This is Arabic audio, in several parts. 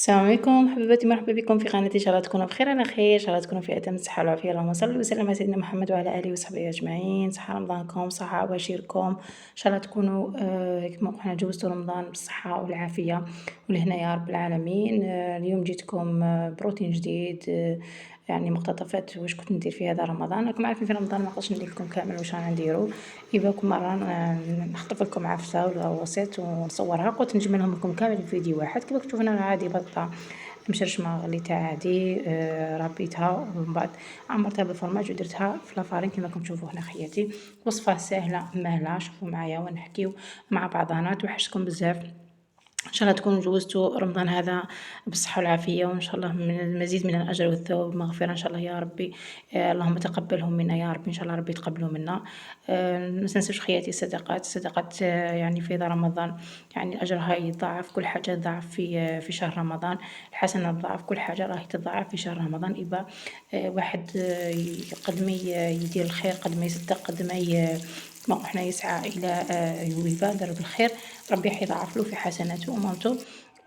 السلام عليكم حبيباتي، مرحبا بكم في قناتي. ان شاء الله تكونوا بخير، انا خير. ان شاء الله تكونوا في اتم الصحه والعافيه. اللهم صل وسلم على سيدنا محمد وعلى اله وصحبه اجمعين. صحه رمضانكم، صحه عواشركم، ان شاء الله تكونوا كما قلنا جوزتوا رمضان بالصحه والعافيه والهنا يا رب العالمين. اليوم جيتكم بروتين جديد، يعني مقتطفات واش كنت ندير في هذا رمضان. راكم عارفين في رمضان ما نقدرش ندير لكم كامل واش رانا نديرو. يباكم مره نخطف لكم عفسه ولا وسيط ونصورها، قلت نجمعهم لكم كامل في فيديو واحد. كيما تشوفوا انا عادي بطه مشرشمه غليتها عادي، ربيتها ومن بعد عمرتها بالفرماج ودرتها في لافارين كما راكم تشوفوا هنا خياتي. وصفه سهله ماهله، شوفوا معايا ونحكيو مع بعضنا. توحشتكم بزاف، ان شاء الله تكونوا جوزتوا رمضان هذا بالصحه والعافيه، وان شاء الله من المزيد من الاجر والثواب مغفره ان شاء الله يا ربي. اللهم تقبلهم منا يا ربي، ان شاء الله ربي يتقبلوا منا. ما تنسوش خياتي الصدقات يعني في هذا رمضان، يعني اجرها يضاعف، كل حاجه تضاعف في شهر رمضان. الحسنه تضاعف، كل حاجه راهي تضاعف في شهر رمضان. يبقى واحد قد ما يدير الخير، قد ما يصدق، قد ما ما احنا يسعى الى يبادر بالخير، ربي حيضاعف له في حسناته ومامته.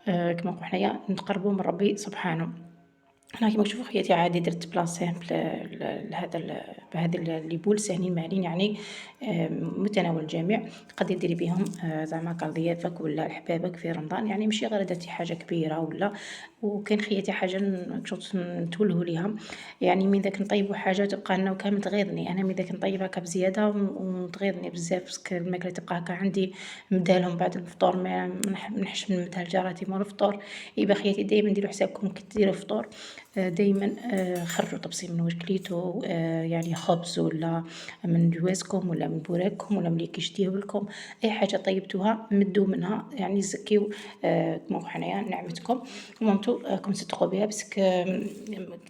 كما نقولوا حنايا نتقربوا من ربي سبحانه. أنا كيما تشوفوا خياتي عادي درت بلا سامبل بهذا لي بول ساهلين ماهلين، يعني متناول الجميع. تقدري ديري بهم زعما كضيافك ولا لحبابك في رمضان، يعني ماشي غير درتي حاجه كبيره ولا. وكاين خياتي حاجه نتولهوا ليها، يعني من ذاك نطيبوا حاجه تبقى لنا وكامل تغيظني. انا من ذاك نطيب هكا بزياده وتغيظني بزاف، باسكو الماكله تبقى هكا عندي مدالهم بعد الفطور، ما منحش نمدها لجاراتي مور الفطور. يبقى خياتي دائما ديروا حسابكم كي ديروا الفطور، دايما خرجوا طبسي من واش كليتو، يعني خبز ولا من جوازكم ولا من بوراككم ولا من اللي كيشتيوه لكم، اي حاجه طيبتوها مدوا منها، يعني زكيو كما حنايا نعمتكم ومامتو كم تصدقوا بها. بس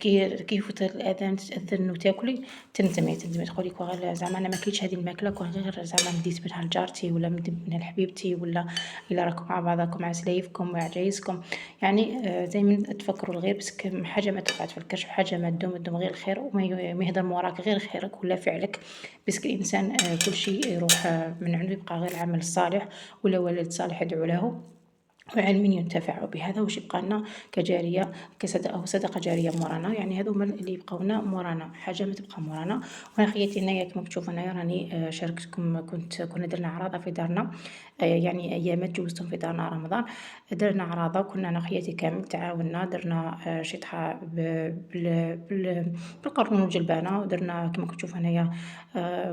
كي يفوت الاذان تاذن وتاكلي تندمي تقولي كوا زعما انا ما كليتش هذه الماكله، كوا غير زعما مديت منها لجارتي ولا مديت منها لحبيبتي، ولا الا راكم مع بعضكم مع سلايفكم مع عجايزكم. يعني دائما تفكروا الغير، بس حاجه ما تفكرش في حاجه ما تدوم غير الخير، وما يهدر من وراك غير خيرك ولا فعلك. بس الانسان كل شيء يروح من عنده، يبقى غير العمل الصالح ولا ولد صالح يدعو له وعلم ينتفع بهذا، واش يبقى لنا كجاريه كصدقه صدقه جاريه مورانا. يعني هذو هما اللي يبقاونا مورانا، حاجه ما تبقى مورانا. وانا خياتي هنايا كما تشوفوا هنايا راني شاركتكم، كنا درنا عراضه في دارنا، يعني ايامات جوزتهم في دارنا رمضان. درنا عراضه وكنا انا خياتي كامل تعاوننا، درنا شطحه بالقرن والجلبانه، ودرنا كما تشوفوا هنايا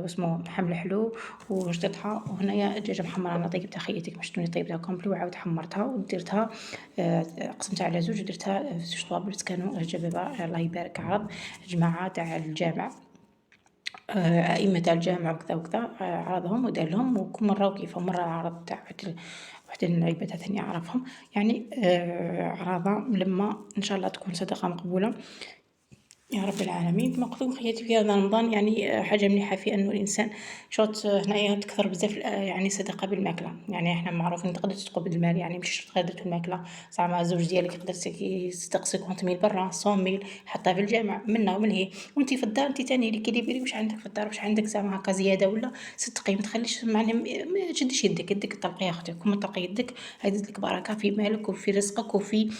واسمو حمل حلو وشطحه. وهنايا دجاجه محمره انا طيبتها خياتي كما شفتوني طيبتها كومبلي وعاود حمرتها ودرتها، قسمتها على زوج ودرتها في زوج طوابل. كانوا جبابه الله يبارك عرض جماعه تاع الجامع، أئمة تاع الجامع وكذا وكذا، عرضهم ودار لهم. وكل مرة وكيف مرة عرض تاع واحد اللعيبة ثانية أعرفهم، يعني عراضة لما إن شاء الله تكون صدقة مقبولة يا رب العالمين. كما قلت لكم خياتي في هذا رمضان، يعني حاجه مليحه في انه الانسان شوط هنايا تكثر بزاف، يعني صدقه بالماكله. يعني احنا معروفين تقدر تقبل المال، يعني مش شرط غير درت الماكله. زعما الزوج ديالك يقدر يصدق 50 برا 100 حطها في الجامع منا ومن هي، وانت في الدار انت تاني اللي كيديري واش عندك في الدار، واش عندك زعما هكا زياده ولا صدقي. ما تخليش معناها ما تشدش يدك طلقي اختي، كون ما طلقي يدك هيدز لك بركه في مالك وفي رزقك وفي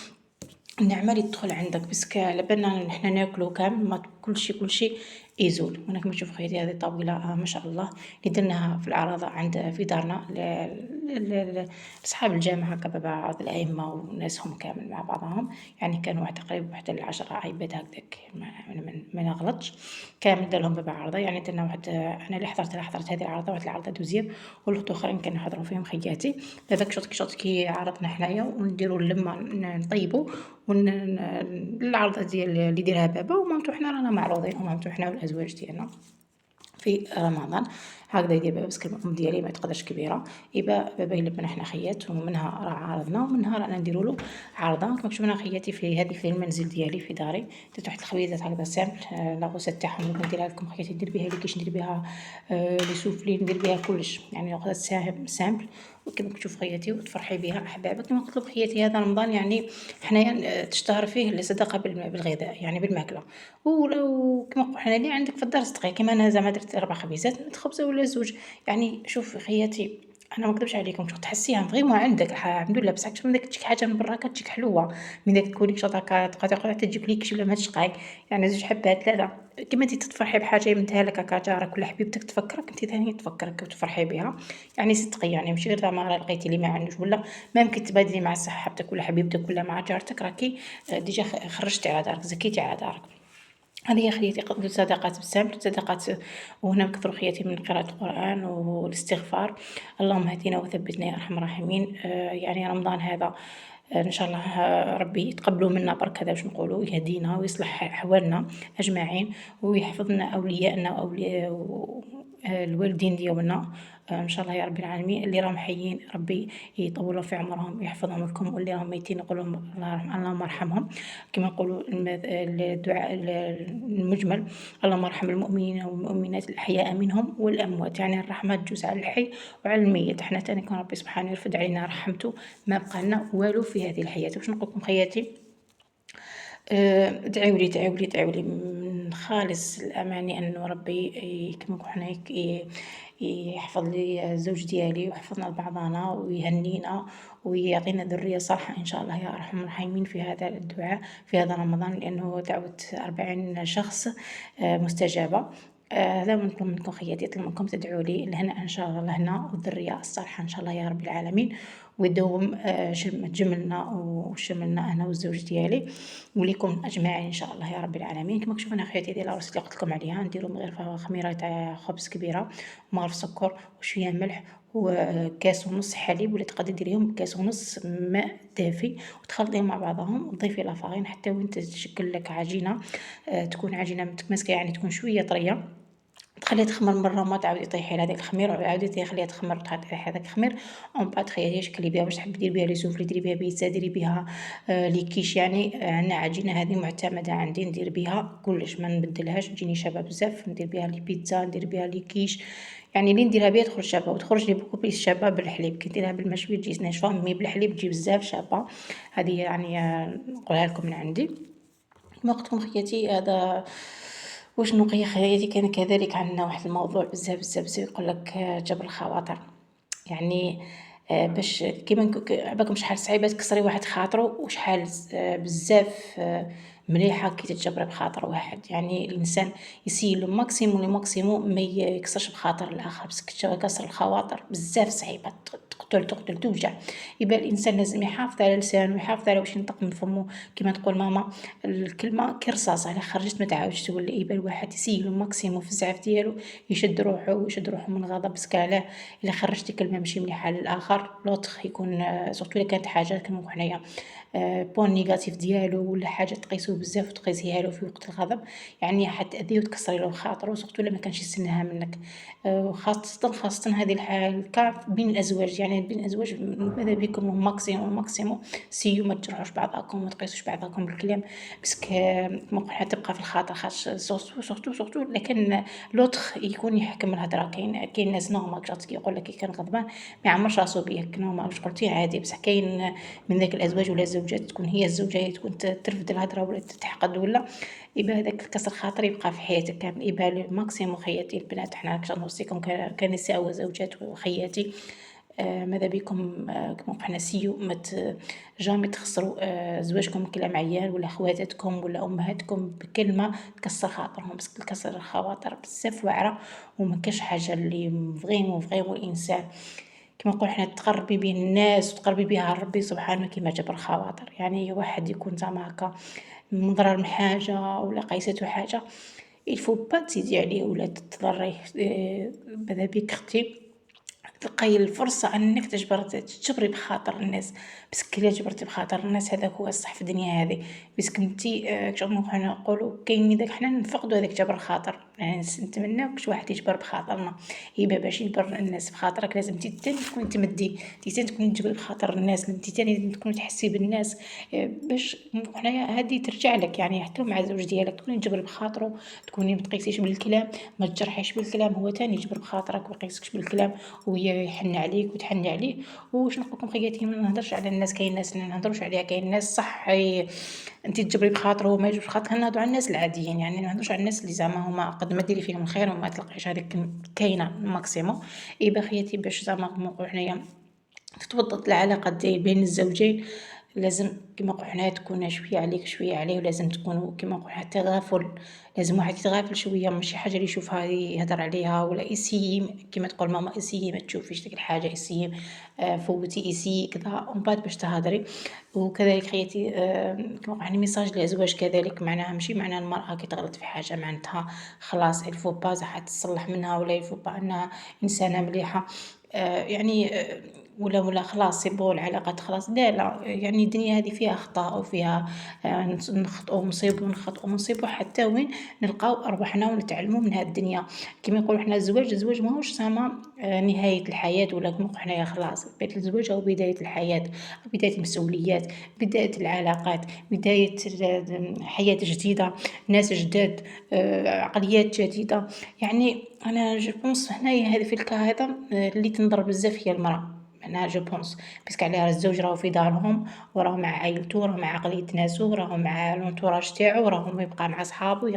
النعمة اللي تدخل عندك. بس على بالنا نحنا ناكلو كامل، ما كل شيء يزول. وانا كما تشوف خياتي هذه طاوله ما شاء الله اللي درناها في العراضه عند في دارنا لاصحاب الجامعه هكا بعض الائمه وناسهم كامل مع بعضهم. يعني كانوا واحد تقريبا واحد 10 عيبات هكذاك، ما نغلطش كامل دار لهم بابا عرضه. يعني درنا واحد، انا اللي حضرت هذه العرضه، واحد العرضه دوزيام، والاخرين كانوا يحضروا فيهم خياتي. هذاك شوط كي عرضنا حنايا ونديروا اللمه نطيبوا العرضه ديال اللي ديرها بابا ومامتو. حنا رانا معروضين ومامتو حنا والازواج ديالنا في رمضان هكذا يدير بابا. بس الام ديالي ما تقدرش كبيره، يبقى بابا يلبنا حنا خيات، ومنها راه عارضنا ومنها رانا نديروا له عارضه. كما شفنا خياتي في هذه في المنزل ديالي في داري درت واحد الخبيزات هكذا سامبل، لاغوسات تاعهم نديرها لكم خياتي، ندير بها لي كيش ندير بها لي سوفلي، ندير بها كلش، يعني لاغوسات سامبل. وكما تشوف خياتي وتفرحي بها احبابك. كما قلت لكم خياتي هذا رمضان يعني حنايا تشتهر فيه الصدقه بالغذاء، يعني بالماكله. ولو كما نقولوا حنا اللي عندك في الدار صدقي. كيما انا زعما درت 4 خبيزات، خبزه ولا زوج. يعني شوف خياتي أنا ما نكذبش عليكم شغل تحسيها فريمون عندك الحمد لله، بصح كيما داك تجيك حاجة من برا كتجيك حلوة، من داك تكوني شغل هاكا تبقى تجيك ليكش بلا ما تشقاي، يعني 2 حبات 3 كيما انتِ تفرحي بحاجة يمنتها لك هاكا جارك ولا حبيبتك تفكرك، أنتِ ثاني تفكرك وتفرحي بها، يعني صدقي يعني ماشي غير زعما راه لقيتي اللي ما عندوش ولا ممكن تبادلي مع صاحبتك ولا حبيبتك ولا مع جارتك راكي ديجا خرجتي على دارك، زكيتي على دارك. هذه هي خياتي صداقات بزاف صداقات، وهنا نكثروا خياتي من قراءة القرآن والاستغفار. اللهم اهدنا وثبتنا يا أرحم الراحمين. يعني رمضان هذا إن شاء الله ربي يتقبلوا منا برك هذا واش نقولوا، يهدينا ويصلح أحوالنا أجمعين ويحفظنا أولياءنا وأولياء الوالدين ديالنا. إن شاء الله يا رب العالمين. اللي راهم حيين ربي يطول في عمرهم ويحفظهم لكم، واللي راهم ميتين نقول لهم اللهم ارحمهم. كما نقولوا الدعاء المجمل اللهم ارحم المؤمنين والمؤمنات الأحياء منهم والأموات، يعني الرحمة تجوز على الحي وعلى الميت. حنا تاني كان ربي سبحانه يرفد علينا رحمته ما بقى لنا والو في هذه الحياة. واش نقول لكم خياتي، ادعيولي ادعيولي ادعيولي من خالص الأماني أنه ربي كما نقولوا حنا يحفظ لي الزوج ديالي ويحفظنا لبعضنا ويهنينا ويعطينا ذرية صالحة إن شاء الله يا أرحم الراحمين في هذا الدعاء في هذا رمضان، لأنه دعوة 40 شخص مستجابة. هذا نطلب منكم خياتي، نطلب منكم تدعوا لي الهنا إن شاء الله لهنا والذرية الصالحة إن شاء الله يا رب العالمين، ويدوم جملنا وشملنا أنا والزوج ديالي وليكم أجمعين إن شاء الله يا رب العالمين. كما تشوفوا أنا خياتي ديال العروس اللي قلت لكم عليها نديرو من غير خميرة تاع خبز كبيرة ومغرف سكر وشوية ملح وكاس ونص حليب، ولا تقدري ديريهم كاس ونص ماء دافي وتخلطيهم مع بعضهم وتضيفي لافارين حتى وين تشكل لك عجينة، تكون عجينة متماسكة يعني تكون شوية طرية، تخليها تخمر مرة ما تعاودي طيحي هذاك الخمير وعاودي تخليها تخمر وتطيحي هذاك الخمير، ومن بعد خيالي شكلي بها واش تحبي ديري بها لي سوفلي ديري بها بيتزا ديري بها لي كيش، يعني عندنا عجينة هذه معتمدة عندي ندير بها كلش ما نبدلهاش تجيني شابة بزاف، ندير بها لي بيتزا ندير بها لي كيش، يعني اللي نديرها بها تخرج شابة وتخرج لي بوكو بليس شابة بالحليب، كي نديرها بالمشوي تجي ناشفة مي بالحليب تجي بزاف شابة. هذه يعني نقولها لكم من عندي. كما قلت لكم خياتي هذا واش نقول خياتي كان كذلك عندنا واحد الموضوع بزاف بزاف بزاف يقول لك جبر الخواطر، يعني باش كيما عباكم شحال صعيبة تكسري واحد خاطرو وشحال بزاف مليحة كي تتجبري بخاطر واحد، يعني الإنسان يسيي لو ماكسيموم لو ماكسيموم ما يكسرش بخاطر الآخر، باسكو كسر الخواطر بزاف صعيبة تقتل توجع، يبقى الإنسان لازم يحافظ على لسانو ويحافظ على واش ينطق من فمو، كيما تقول ماما الكلمة كي رصاصة إلا خرجت ما تعاودش تولي، يبقى الواحد يسيي لو ماكسيموم في الزعف ديالو يشد روحو ويشد روحو من الغضب، باسكو علاه إلا خرجتي كلمة ماشي مليحة للآخر لوطخ يكون سورتو إلا كانت حاجة كيما نقولو حنايا بوان نيجاتيف ديالو ولا حاجة تقيسو بزاف وتقيسيها له في وقت الغضب، يعني حتأذيه وتكسري له خاطرو سورتو إلا مكانش يستناها منك. خاصة هذه الكا بين الأزواج، يعني بين الأزواج ماذا بيكم ماكسيموم سيو ما تجرحوش بعضاكم ما تقيسوش بعضاكم بالكلام، باسكو كيما نقولو تبقى في الخاطر سورتو لكن لوطخ يكون يحكم الهضرة، كاين ناس نورمال يقولك كي كان غضبان ما يعمرش راسو بيك نورمال واش قلتي عادي، بصح كاين من ذاك الأزواج ولا الزوجات تكون هي الزوجة هي تكون ترفد الهضرة ولا تحقد ولا، يبقى هذاك الكسر خاطر يبقى في حياتك كامل، يبقى ماكسيموم خياتي البنات حنا كنوصيكم كنساء وزوجات وخياتي ماذا بكم كما حنا سيو جامي تخسروا زواجكم كلام عيال ولا خواتاتكم ولا امهاتكم بكلمه تكسر خاطرهم، بس كسر الخواطر بزاف واعره وما كاش حاجه اللي فريمون الانسان كما نقول حنا تقربي بين الناس وتقربي بها ربي سبحانه كيما جبر الخواطر، يعني واحد يكون زعما هكا مضرر من حاجه ولا قيساتو حاجه الفو با تزيدي عليه ولا تضريه، ماذا بيك اختي تلقاي الفرصة أنك تجبري بخاطر الناس، باسكو إلا جبرتي بخاطر الناس هذاك هو الصح في الدنيا هذه، باسكو نتي كما حنا نقولوا كاين داك حنا نفقدوا هذاك جبر الخاطر، يعني نتمناو كش واحد يجبر بخاطرنا، يبقى باش يجبر الناس بخاطرك لازم انت تاني تكوني تمدي انت تكوني تجبري بخاطر الناس، انت تاني تكوني تحسي بالناس باش حنايا هذه ترجع لك، يعني حتى مع الزوج ديالك تكوني تجبري بخاطرو، تكوني ما تقيسيش بالكلام ما تجرحيش بالكلام، هو تاني يجبر بخاطرك ويقيسكش بالكلام ويحن عليك وتحني عليه. واش نقول لكم خياتي ما نهضرش على الناس، كاين ناس ما نهضروش عليها، كاين ناس صح أنتِ تجبريه بخاطره وهو ما يجبرش بخاطرك. نهضروا على الناس العاديين، يعني ما نهضروش على الناس اللي زعما هُما قد ما ديري فيهم الخير وما تلقايش هاذيك كاينة الماكسيموم. خياتي باش زعما كيما نقولوا حنايا تتوطد العلاقة بين الزوجين، لازم كيما نقولوا حنايا تكون شوية عليك شوية عليه، ولازم تكونوا كيما نقولوا حنا التغافل، لازم واحد يتغافل شوية، ماشي حاجة اللي يشوفها يهدر عليها ولا يسيي كيما تقول ماما يسيي ما تشوفيش ديك الحاجة، يسيي فوتي يسيي كذا ومن بعد باش تهضري. وكذلك خياتي كيما نقولوا حنا ميساج للأزواج كذلك، معناها ماشي معناها المرأة كي تغلط في حاجة معناتها خلاص الفو با راح تصلح منها ولا الفو با أنها إنسانة مليحة. يعني ولا خلاص سي بون العلاقات خلاص، لا يعني الدنيا هذه فيها أخطاء وفيها نخطئوا ونصيبوا ونخطئوا ونصيبوا حتى وين نلقاو أرواحنا ونتعلموا من هاد الدنيا. كيما يقولوا حنا الزواج ماهوش زعما نهاية الحياة، ولا كيما نقولوا حنايا خلاص بيت الزواج هو بداية الحياة، بداية المسؤوليات، بداية العلاقات، بداية حياة جديدة، ناس جداد، عقليات جديدة. يعني أنا جو بونس هنايا هذا في الكا هذا اللي تنضر بزاف هي المرأة، أنا جو بونس باسكو عليها الزوج راهو في دارهم وراه مع عايلتو، راه مع عقلية ناسو، راه مع لونطوراج تاعو، راهو يبقى مع صحابو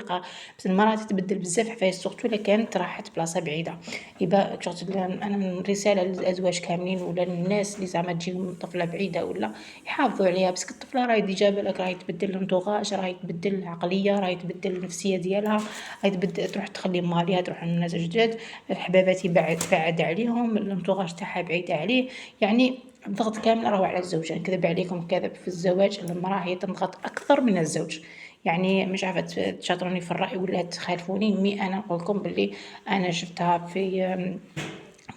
بس المرأة تتبدل بزاف حفايس سورتو إلا كانت راحت بلاصة بعيدة. يبقى شغل أنا رسالة للأزواج كاملين ولا للناس اللي زعما تجيهم طفلة بعيدة ولا يحافظوا عليها، باسكو الطفلة راهي ديجا بالك راهي تبدل لونطوراج، راهي تبدل العقلية، راهي تبدل النفسية ديالها، راهي تبدل تروح تخلي ماليها تروح لناس جداد، حباباتي بعد عليهم، لونطوراج تاعها بعيدة عليه. يعني الضغط كامل راهو على الزوج، نكذب عليكم كذب في الزواج المرأة هي تضغط أكثر من الزوج. يعني مش عارفة تشاطروني في الرأي ولا تخالفوني، أنا نقول لكم باللي أنا شفتها في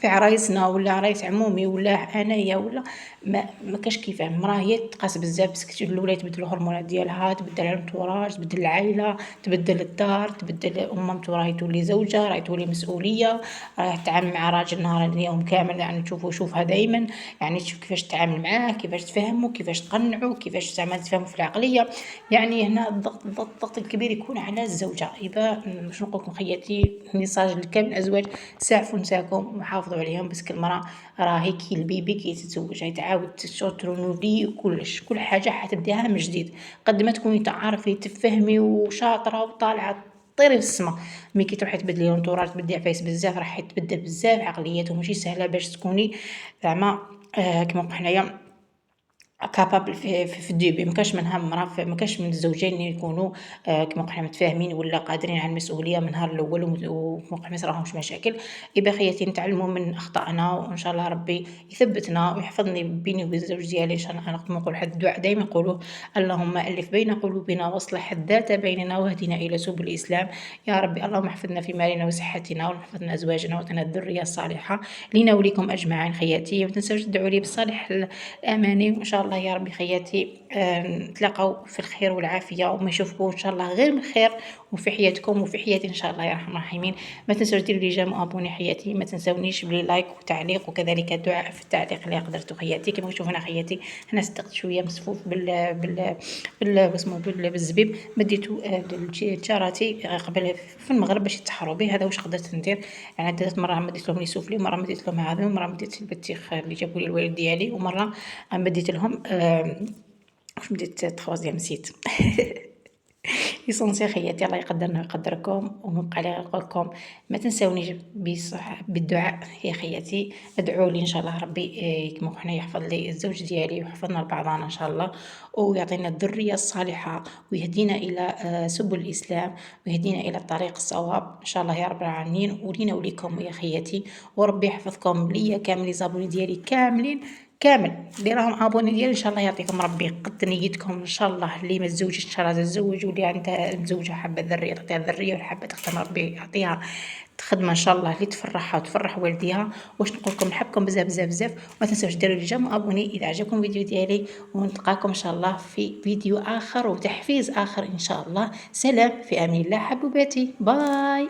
عرايسنا ولا عرايس عمومي ولا انايا ولا ما كاش كيفاه. المراه هي تقاس بزاف باسكو الاولى تبدل الهرمونات ديالها، تبدل الانتوراج، تبدل العائله، تبدل الدار، تبدل اممتو، راهي تولي زوجه، راهي تولي مسؤوليه، راهي تتعامل مع راجل نهار اليوم كامل، يعني شوفها دائما، يعني تشوف كيفاش تتعامل معاه، كيفاش تفهمه، كيفاش تقنعه، كيفاش زعما تفهمه في العقليه. يعني هنا الضغط الكبير يكون على الزوجه. اذا باش نقول لكم خياتي ميساج لكامل الازواج، ساعفوا نساكم وحافظوا عليهم، باسكو المراه راهي كي البيبي كي تتزوج هي تعاود ترونوفي كلش، كل حاجه حتبداها من جديد. قد ما تكوني تعرفي تفهمي وشاطره وطالعه طيري في السما، مي كي تروحي تبدلي لونطوراج تبدلي عفايس بزاف راح تبدل بزاف عقليتهم، ماشي سهله باش تكوني زعما كيما نقولوا حنايا كابابل في الديبي. مكاش منها مرا مكاش من الزوجين اللي يكونوا كيما نقولوا متفاهمين ولا قادرين على المسؤوليه من النهار الاول وما يصراهمش مشاكل. يبقى خياتي نتعلموا من اخطائنا، وان شاء الله ربي يثبتنا ويحفظني بيني وبين الزوج ديالي ان شاء الله. انا نقول حد الدعاء دائما يقولوا اللهم الف بين قلوبنا واصلح الذات بيننا واهدنا الى سبل الاسلام. يا ربي اللهم احفظنا في مالنا وصحتنا، واحفظنا ازواجنا واتنا الذريه الصالحه لينا وليكم اجمعين. خياتي ما تنسوش تدعوا لي بالصالح الاماني، وان شاء الله يا ربي خياتي نتلاقاو في الخير والعافيه، وما يشوفكم ان شاء الله غير من خير، وفي حياتكم وفي حياتي ان شاء الله يا ارحم الراحمين. ما تنسوش ديروا لي جيم وابوني حياتي، ما تنسونيش بلي لايك وتعليق، وكذلك الدعاء في التعليق اللي قدرتوا خياتي. كما تشوفوا انا خياتي هنا صدقت شويه مسفوف بالزبيب، مديتو لجاراتي قبل في المغرب باش يتحروا به. هذا واش قدرت ندير، يعني عدة مرة مديت لهم لي سوفلي، مره مديت لهم هذا، ومره مديت البطيخ اللي جابوا لي الوالد ديالي، ومره مديت لهم واش مديت تخوازيام نسيت ليسونسيال. خياتي الله يقدرنا ويقدركم، ونبقى لي نقول لكم ما تنسونيش بالدعاء يا خياتي. ادعوا لي ان شاء الله ربي كما حنا يحفظ لي الزوج ديالي ويحفظنا لبعضنا ان شاء الله، ويعطينا الذريه الصالحه، ويهدينا الى سبل الاسلام، ويهدينا الى الطريق الصواب ان شاء الله يا رب العالمين، ولينا وليكم يا خياتي. وربي يحفظكم ليا كامل، لي زابوني ديالي كاملين كامل اللي راهم ابوني ديالي، ان شاء الله يعطيكم ربي قد نيتكم ان شاء الله. اللي ما تزوجش ان شاء الله تتزوج، واللي عندها مزوجه حابه الذريه تعطيها الذريه، واللي حابه تخدم ربي يعطيها خدمه ان شاء الله اللي تفرحها وتفرح والديها. واش نقول لكم نحبكم بزاف بزاف بزاف، وما تنساوش ديروا لي جيم وابوني اذا عجبكم الفيديو ديالي، ونلقاكم ان شاء الله في فيديو اخر وتحفيز اخر ان شاء الله. سلام في امان الله حبوباتي، باي.